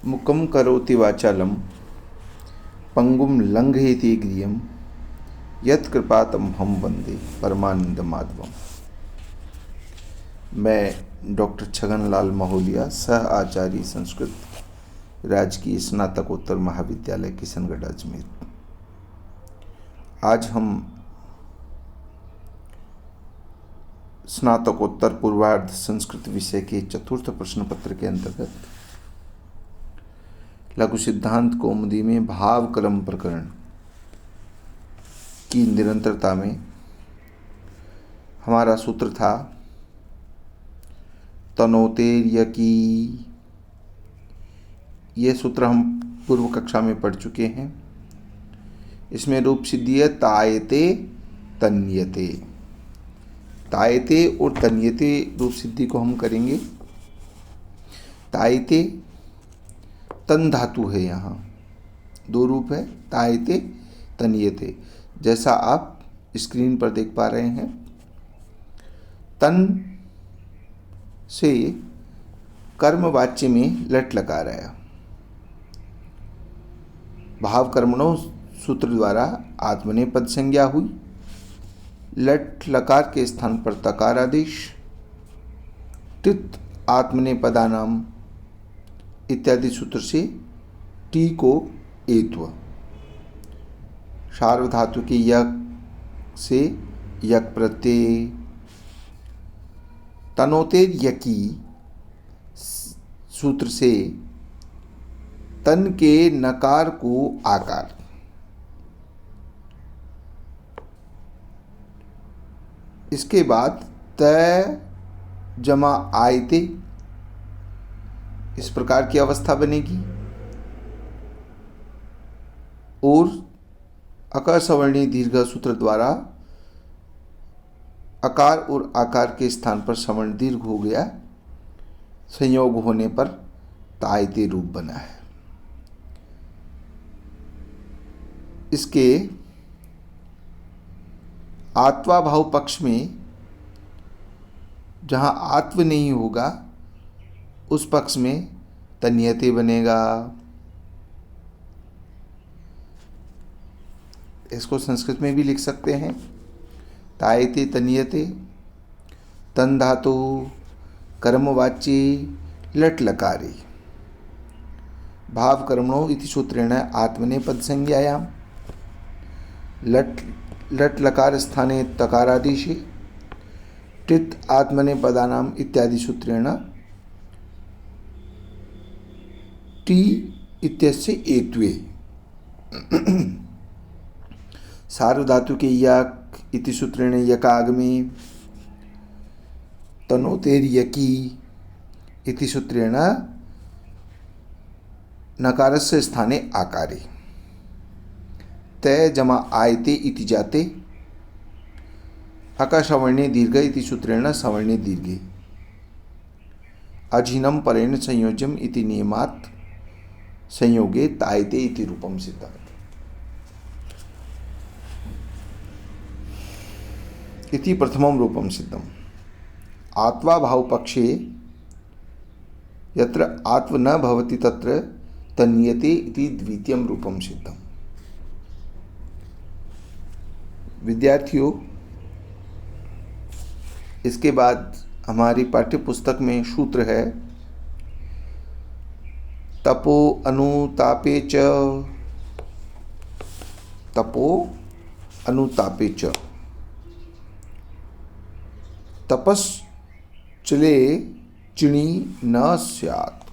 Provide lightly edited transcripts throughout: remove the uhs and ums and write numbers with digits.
मुकं करोति वाचालं पंगुम लंघयति गिरियं यत्कृपातमहं वंदे परमानंद माधवम। मैं डॉक्टर छगनलाल महोलिया, सह आचार्य संस्कृत, राजकीय स्नातकोत्तर महाविद्यालय किशनगढ़ अजमेर। आज हम स्नातकोत्तर पूर्वार्ध संस्कृत विषय के चतुर्थ प्रश्न पत्र के अंतर्गत लघु सिद्धांत कौमुदी में भाव क्रम प्रकरण की निरंतरता में हमारा सूत्र था तनोतेर्यकी। ये सूत्र हम पूर्व कक्षा में पढ़ चुके हैं। इसमें रूप सिद्धि है तायते तन्यते। तायते और तन्यते रूप सिद्धि को हम करेंगे। तायते तन धातु है, यहाँ दो रूप है, तायते तन्यते, जैसा आप स्क्रीन पर देख पा रहे हैं। तन से कर्म वाच्य में लट लकार आया। भाव कर्मणों सूत्र द्वारा आत्मनेपद संज्ञा हुई। लट लकार के स्थान पर तकार आदेश। टित आत्मनेपदानाम इत्यादि सूत्र से टी को एत्व। सार्वधातु के यक से यक प्रत्यय। तनोतेर यकी सूत्र से तन के नकार को आकार। इसके बाद तय जमा आयते, इस प्रकार की अवस्था बनेगी। और अकार सवर्णी दीर्घ सूत्र द्वारा अकार और आकार के स्थान पर सवर्ण दीर्घ हो गया। संयोग होने पर तायते रूप बना है। इसके आत्वा भाव पक्ष में जहाँ आत्व नहीं होगा उस पक्ष में तन्यते बनेगा। इसको संस्कृत में भी लिख सकते हैं, तायते तन्यते। तन धातु कर्मवाच्ये लट लकारे। भाव कर्मणो इति सूत्रेण आत्मनेपद संज्ञायाम लट लकार स्थाने तकारादेशे टित आत्मनेपदानाम इत्यादि सूत्रेण टी इत्यस्य एत्वे। सार्वधातु के यक इति सूत्रेण यकागमे तनोतेर यकी इति सूत्रेण नकारस्य स्थाने आकारे। तय जमा आयते इति जाते अकाशवर्णे दीर्घ इति सूत्रेण सवर्णे दीर्घे। अजिनम परेण संयोज्यम इति नियमात् संयोगे तायते इति रूपम सिद्धात्। इति प्रथमं रूपम सिद्धम। आत्वा भाव पक्षे यत्र आत्व न भवति तत्र तन्यते इति द्वितीयं रूपम सिद्धम। विद्यार्थियों, इसके बाद हमारी पाठ्य पुस्तक में सूत्र है तपो अनुतापे च। तपो अनुतापे च। तपश्चले चिणी न स्यात्।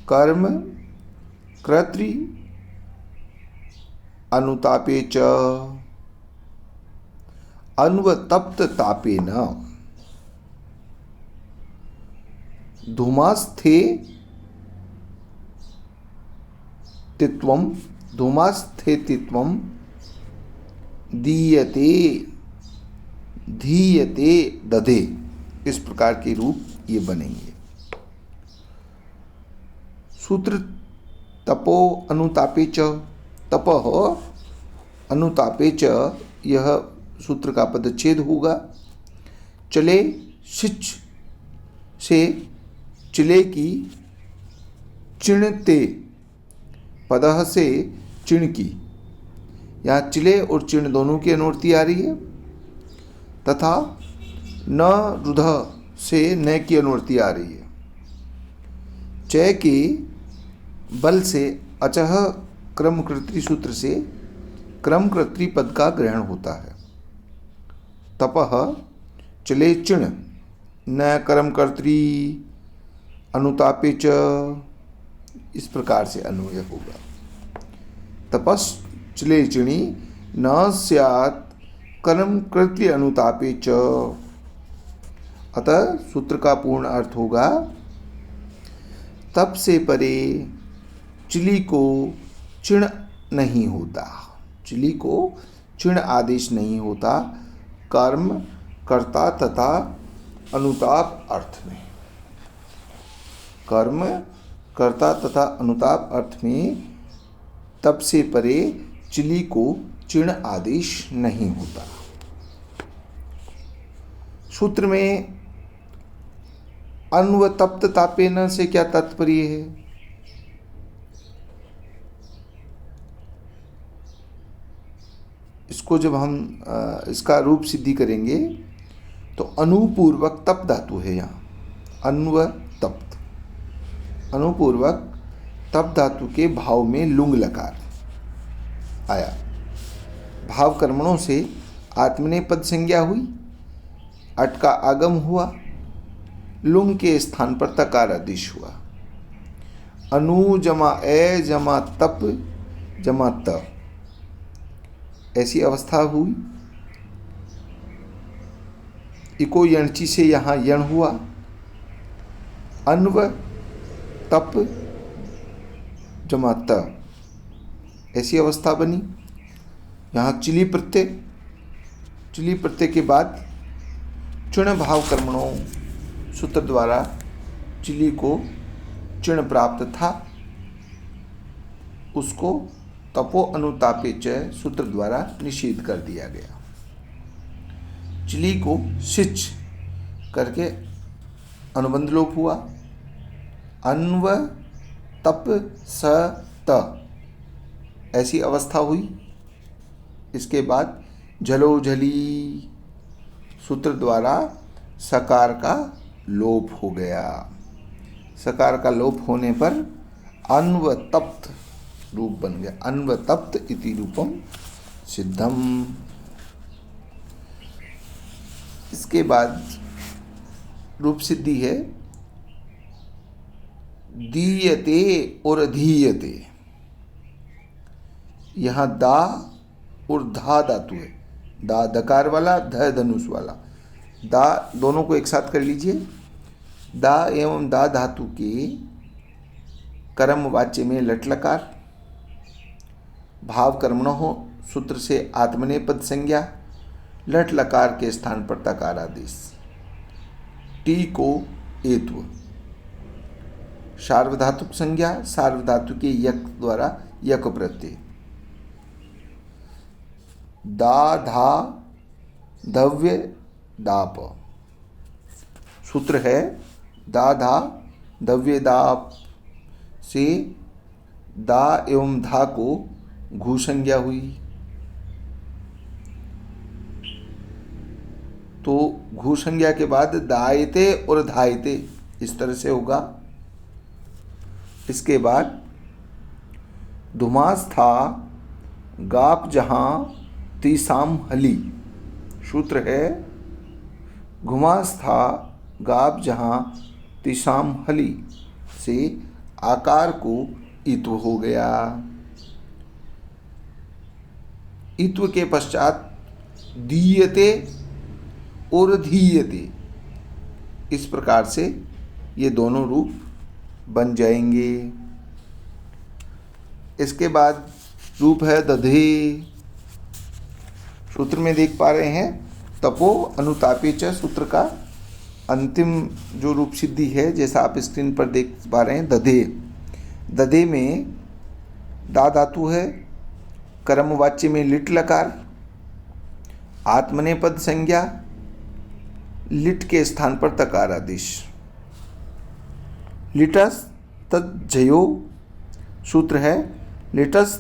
कर्म कर्तृ अनुतापे च अन्वतप्त तापे न। धूमास्थे तित्वम धूमास्थेतित्वम दीयते धीयते दधे। इस प्रकार के रूप ये बनेंगे। सूत्र तपो अनुतापे च। तपः अनुतापे च, यह सूत्र का पदच्छेद होगा। चले शिच से चिले की चिणते, पदः से चिण की, यहाँ चिले और चिण दोनों की अनुवृत्ति आ रही है, तथा न रुध से न की अनुवृत्ति आ रही है। चय के बल से अचह क्रमकृत्री सूत्र से क्रमकृत्री पद का ग्रहण होता है। तपः चले चिण न कर्मकर्त्री अनुतापे च, इस प्रकार से अन्वय होगा। तपस् चले चिणी न स्यात् कर्मकृत्री अनुतापे च। अतः सूत्र का पूर्ण अर्थ होगा तप से परे चिली को चिण नहीं होता, चिली को चिण आदेश नहीं होता कर्म कर्ता तथा अनुताप अर्थ में। कर्म कर्ता तथा अनुताप अर्थ में तप से परे चिली को चिण आदेश नहीं होता। सूत्र में अन्वतप्त तापेन से क्या तात्पर्य है? इसको जब हम इसका रूप सिद्धि करेंगे तो अनुपूर्वक तप धातु है यहाँ, अन्व तप्त, अनुपूर्वक तप धातु के भाव में लुंग लकार आया। भाव कर्मणों से आत्मनेपद संज्ञा हुई, अट का आगम हुआ, लुंग के स्थान पर तकार आदेश हुआ। अनु जमा ए जमा तप जमा त, ऐसी अवस्था हुई। इको यणची से यहाँ यण हुआ, अन्व तप जमा त, ऐसी अवस्था बनी। यहाँ चिली प्रत्यय, चिली प्रत्यय के बाद चिण भाव कर्मणों सूत्र द्वारा चिली को चिण प्राप्त था, उसको तपो अनुतापे च सूत्र द्वारा निषेध कर दिया गया। चिली को सिच करके अनुबंध लोप हुआ। अन्व तप स त, ऐसी अवस्था हुई। इसके बाद झलो झली सूत्र द्वारा सकार का लोप हो गया। सकार का लोप होने पर अन्वतप्त रूप बन गया। अन्वतप्त इति रूपम सिद्धम। इसके बाद रूप सिद्धि है दीयते और धीयते। यहाँ दा और धा धातु है, दा दकार वाला, ध धनुष वाला। दा दोनों को एक साथ कर लीजिए। दा एवं दा धातु के कर्म वाच्य में लट लकार, भाव कर्मणो हो सूत्र से आत्मनेपद संज्ञा, लट लकार के स्थान पर तकार आदेश। टी को एत्व, सार्वधातुक संज्ञा, सार्वधातु के यक द्वारा यक प्रत्यय। दा धा धव्य दाप, सूत्र है दा धा धव्य दाप से दा एवं धा को घू संज्ञा हुई, तो घू संज्ञा के बाद दायते और धायते इस तरह से होगा। इसके बाद धुमास था गाप जहां तीसाम हली, सूत्र है घुमास था गाप जहां तीसाम हली से आकार को इत्व हो गया। इत्व के पश्चात दीयते और धीयते, इस प्रकार से ये दोनों रूप बन जाएंगे। इसके बाद रूप है दधे। सूत्र में देख पा रहे हैं तपो अनुतापे च सूत्र का अंतिम जो रूप सिद्धि है, जैसा आप स्क्रीन पर देख पा रहे हैं दधे। दधे में दा धातु है, कर्मवाच्य में लिट लकार, आत्मनेपद संज्ञा, लिट के स्थान पर तकार आदेश। लिटस तज्जयो, सूत्र है लिटस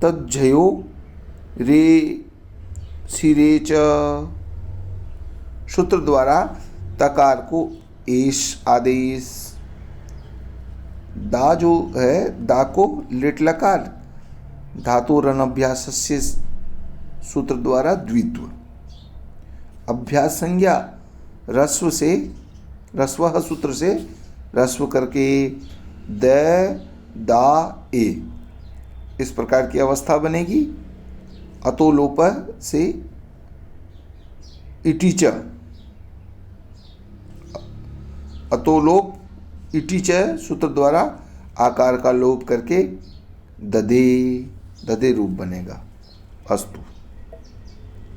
तज्जयो रे सिरे च। सूत्र द्वारा तकार को एश आदेश, दा जो है दा को लिट लकार, धातु रन अभ्यासस्य सूत्र द्वारा द्वित्व, अभ्यास संज्ञा रस्व से, रस्व सूत्र से रस्व करके द दा ए, इस प्रकार की अवस्था बनेगी। अतोलोप से इटिच, अतोलोप इटिच सूत्र द्वारा आकार का लोप करके दधे, दधे रूप बनेगा। अस्तु।